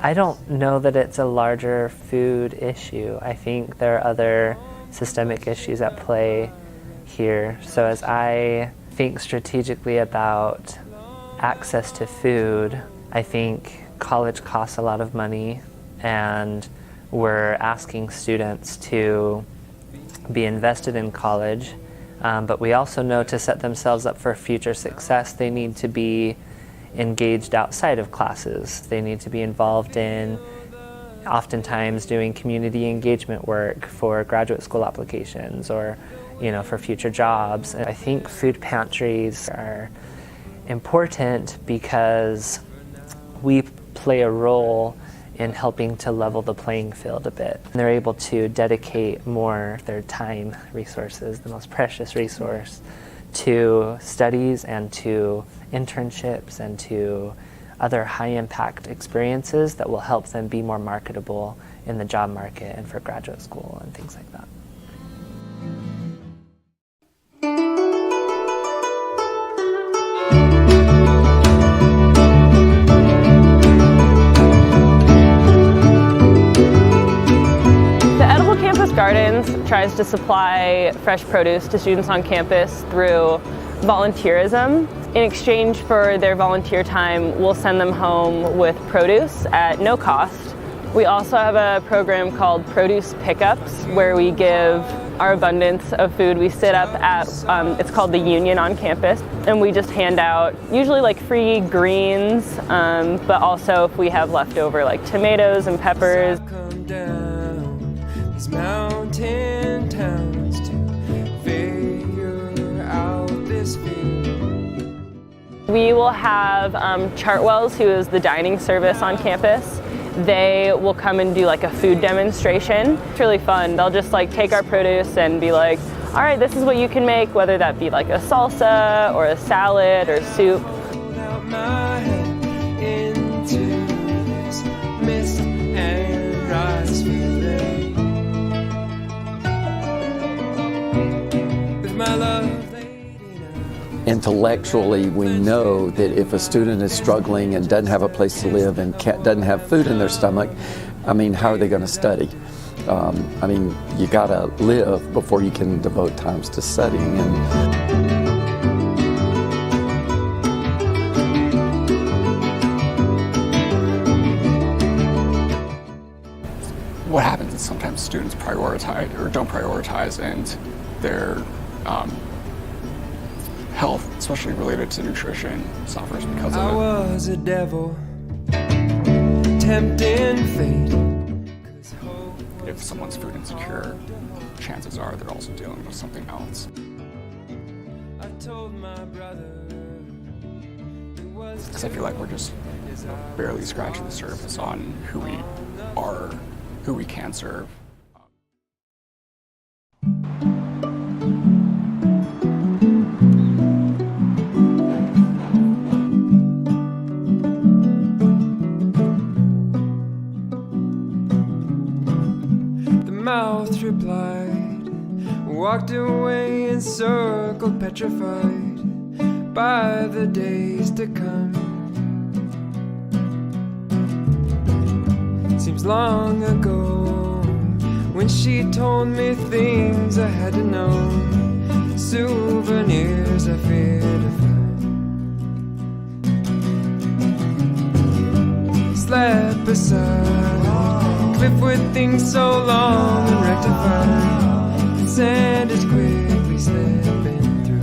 I don't know that it's a larger food issue. I think there are other systemic issues at play here. So as I think strategically about access to food, I think college costs a lot of money, and we're asking students to be invested in college, but we also know to set themselves up for future success, they need to be engaged outside of classes. They need to be involved in oftentimes doing community engagement work for graduate school applications or for future jobs. And I think food pantries are important because we play a role in helping to level the playing field a bit. And they're able to dedicate more of their time resources, the most precious resource, to studies and to internships and to other high-impact experiences that will help them be more marketable in the job market and for graduate school and things like that. Gardens tries to supply fresh produce to students on campus through volunteerism. In exchange for their volunteer time, we'll send them home with produce at no cost. We also have a program called Produce Pickups, where we give our abundance of food. We sit up at, it's called the Union on campus, and we just hand out usually like free greens, but also if we have leftover like tomatoes and peppers. Mountain towns to figure out this field. We will have Chartwells, who is the dining service on campus. They will come and do like a food demonstration. It's really fun. They'll just like take our produce and be like, all right, this is what you can make, whether that be like a salsa or a salad or soup. Intellectually, we know that if a student is struggling and doesn't have a place to live and doesn't have food in their stomach, I mean, how are they going to study? I mean, you got to live before you can devote times to studying. What happens is sometimes students prioritize or don't prioritize, and their health, especially related to nutrition, suffers because of it. I was a devil, tempting fate. If someone's food insecure, chances are they're also dealing with something else. I told my brother Because I feel like we're just barely scratching the surface on who we are, who we can serve. Mouth replied, walked away and circled, petrified by the days to come. Seems long ago when she told me things I had to know, souvenirs I feared to find. Slept beside cliff with things so long and rectified, and sand is quickly slipping through.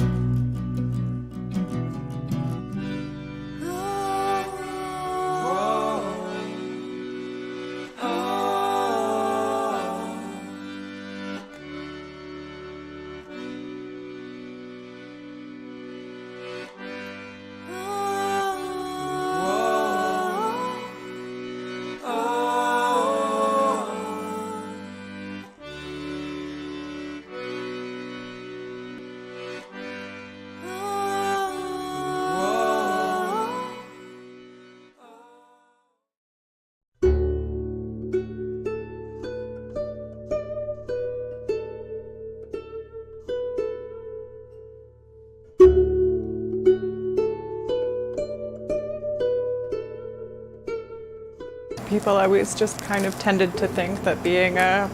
people always just kind of tended to think that being a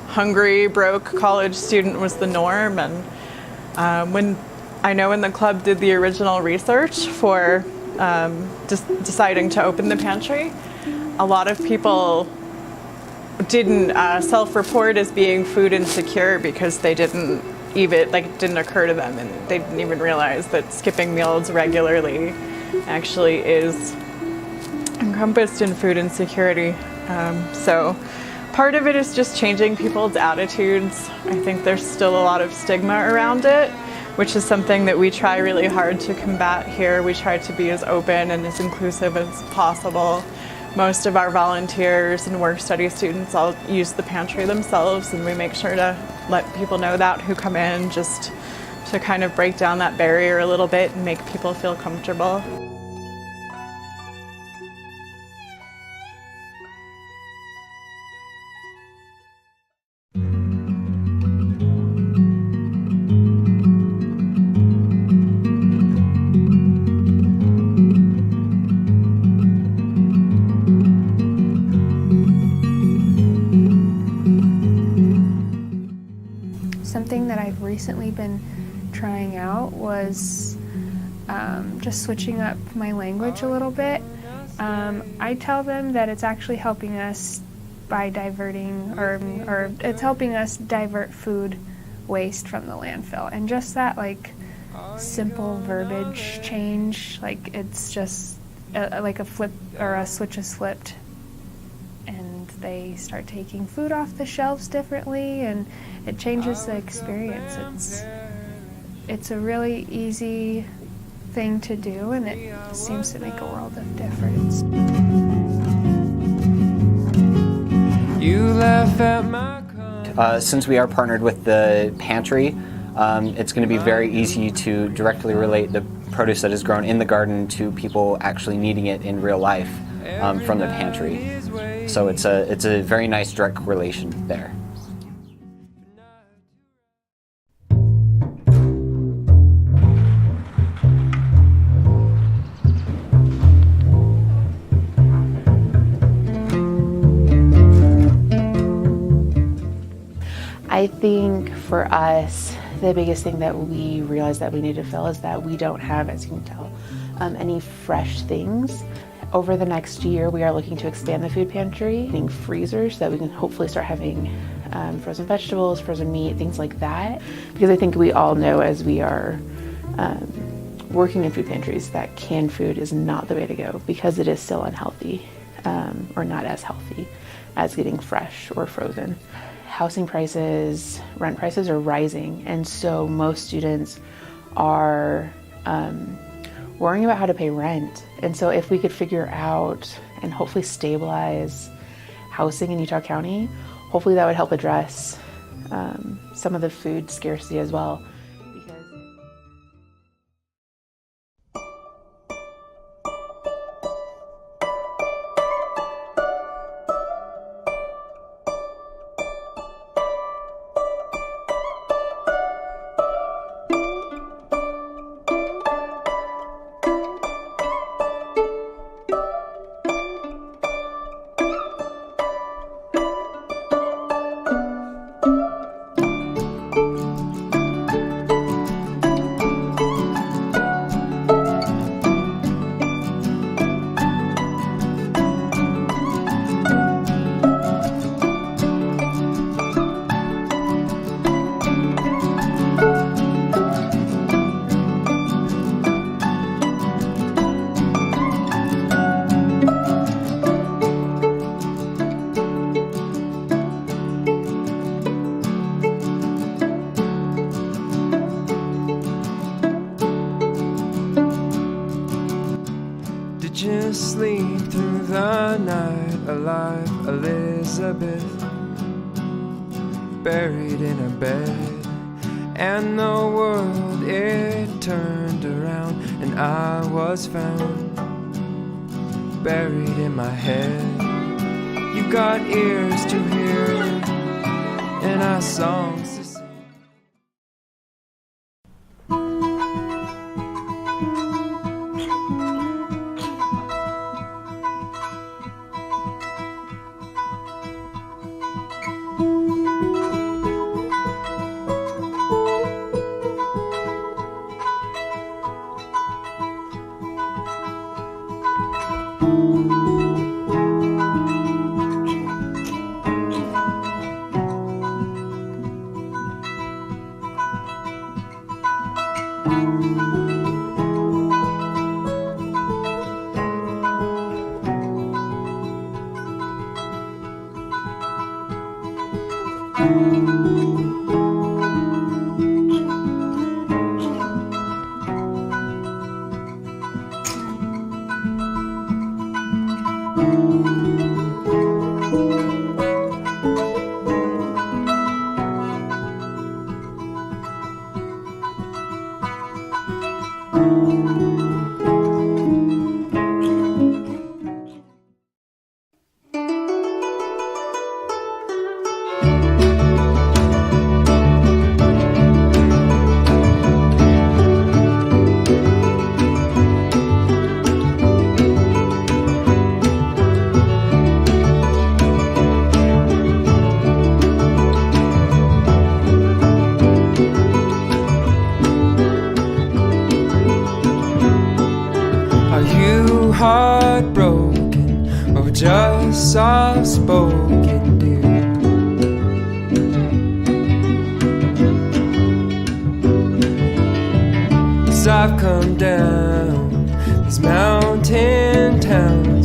hungry, broke college student was the norm. And when the club did the original research for deciding to open the pantry, a lot of people didn't self-report as being food insecure because they didn't occur to them, and they didn't even realize that skipping meals regularly actually is encompassed in food insecurity. So part of it is just changing people's attitudes. I think there's still a lot of stigma around it, which is something that we try really hard to combat here. We try to be as open and as inclusive as possible. Most of our volunteers and work study students all use the pantry themselves, and we make sure to let people know that who come in, just to kind of break down that barrier a little bit and make people feel comfortable. Something that I've recently been trying out was just switching up my language a little bit. I tell them that it's actually helping us by diverting, or it's helping us divert food waste from the landfill. And just that simple verbiage change, it's just like a flip or a switch is flipped, and they start taking food off the shelves differently, and it changes the experience. It's a really easy thing to do, and it seems to make a world of difference. You laugh at my Since we are partnered with the pantry, it's going to be very easy to directly relate the produce that is grown in the garden to people actually needing it in real life from the pantry. So it's a very nice direct correlation there. I think for us, the biggest thing that we realize that we need to fill is that we don't have, as you can tell, any fresh things. Over the next year, we are looking to expand the food pantry, getting freezers so that we can hopefully start having frozen vegetables, frozen meat, things like that. Because I think we all know, as we are working in food pantries, that canned food is not the way to go because it is still unhealthy, or not as healthy as getting fresh or frozen. Housing prices, rent prices are rising, and so most students are worrying about how to pay rent. And so if we could figure out and hopefully stabilize housing in Utah County, hopefully that would help address some of the food scarcity as well. Just sleep through the night alive, Elizabeth, buried in a bed, and the world it turned around, and I was found buried in my head. You got ears to hear and our songs to sing. Heartbroken or just soft-spoken, dear? 'Cause I've come down this mountain town